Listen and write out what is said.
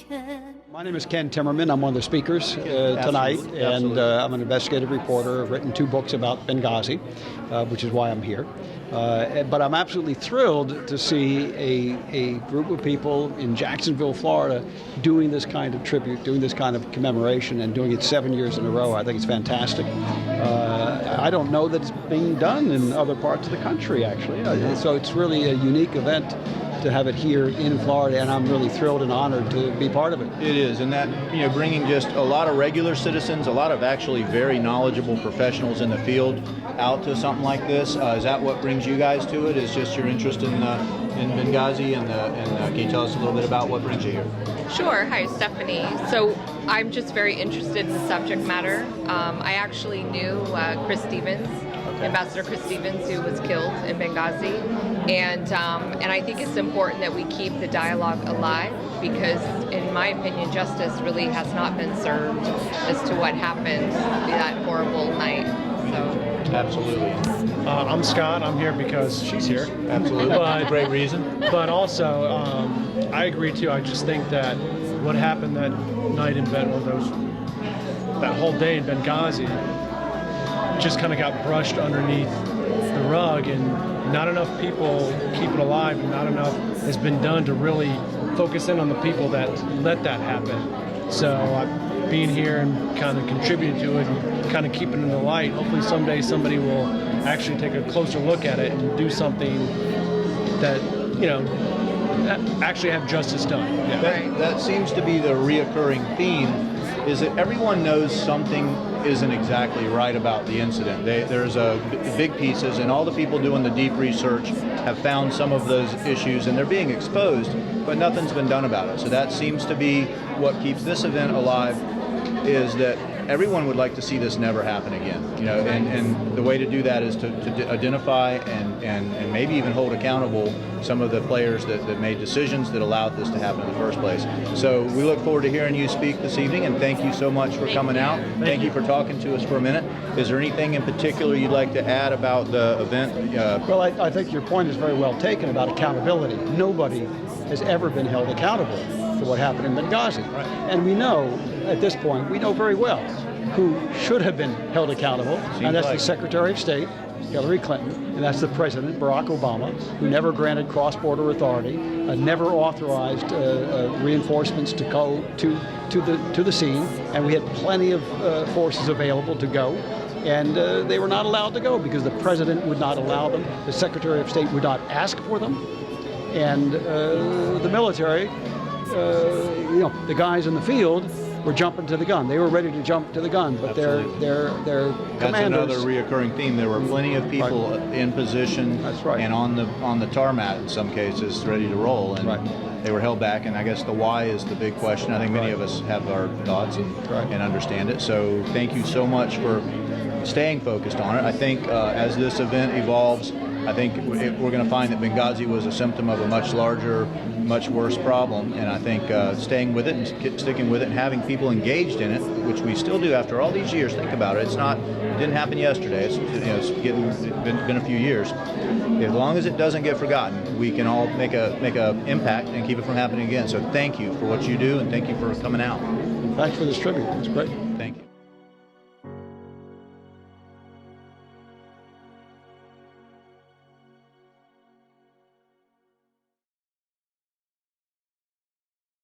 Ken. My name is Ken Timmerman. I'm one of the speakers tonight, and I'm an investigative reporter. I've written 2 books about Benghazi, which is why I'm here. But I'm absolutely thrilled to see a group of people in Jacksonville, Florida, doing this kind of tribute, doing this kind of commemoration, and doing it 7 years in a row. I think it's fantastic. I don't know that it's being done in other parts of the country, actually. So it's really a unique event to have it here in Florida, and I'm really thrilled and honored to be part of it. It is, and that, bringing just a lot of regular citizens, a lot of actually very knowledgeable professionals in the field out to something like this. Is that what brings you guys to it? Is just your interest in Benghazi, and can you tell us a little bit about what brings you here? Sure. Hi, Stephanie. So I'm just very interested in the subject matter. I actually knew Chris Stevens, Ambassador Chris Stevens, who was killed in Benghazi, and I think it's important that we keep the dialogue alive, because in my opinion justice really has not been served as to what happened that horrible night. So Absolutely. I'm Scott. I'm here because she's here. Absolutely. But, Great reason. But also, I agree too. I just think that what happened that night in that whole day in Benghazi just kind of got brushed underneath the rug, and not enough people keep it alive, and not enough has been done to really focus in on the people that let that happen. So being here and kind of contributing to it and kind of keeping it in the light, hopefully someday somebody will actually take a closer look at it and do something that, actually have justice done. Yeah. That seems to be the reoccurring theme, is that everyone knows something isn't exactly right about the incident. There's big pieces, and all the people doing the deep research have found some of those issues, and they're being exposed, but nothing's been done about it. So that seems to be what keeps this event alive, is that everyone would like to see this never happen again. And the way to do that is to identify and maybe even hold accountable some of the players that made decisions that allowed this to happen in the first place. So we look forward to hearing you speak this evening, and thank you so much for coming out. Thank you for talking to us for a minute. Is there anything in particular you'd like to add about the event? Well, I think your point is very well taken about accountability. Nobody has ever been held accountable for what happened in Benghazi. Right. And we know, at this point, we know very well who should have been held accountable, and that's the Secretary of State, Hillary Clinton, and that's the President, Barack Obama, who never granted cross-border authority, never authorized reinforcements to go to the scene, and we had plenty of forces available to go, and they were not allowed to go because the President would not allow them, the Secretary of State would not ask for them, and the military, the guys in the field were jumping to the gun. They were ready to jump to the gun, but their commanders. That's another reoccurring theme. There were plenty of people in position, That's right, and on the tarmac in some cases, ready to roll, and they were held back. And I guess the why is the big question. I think many of us have our thoughts and understand it. So thank you so much for staying focused on it. I think as this event evolves, I think we're going to find that Benghazi was a symptom of a much larger, much worse problem, and I think staying with it and sticking with it and having people engaged in it, which we still do after all these years. Think about it. It didn't happen yesterday. It's been a few years. As long as it doesn't get forgotten, we can all make a impact and keep it from happening again. So thank you for what you do, and thank you for coming out. Thanks for this tribute. It's great. Thank you.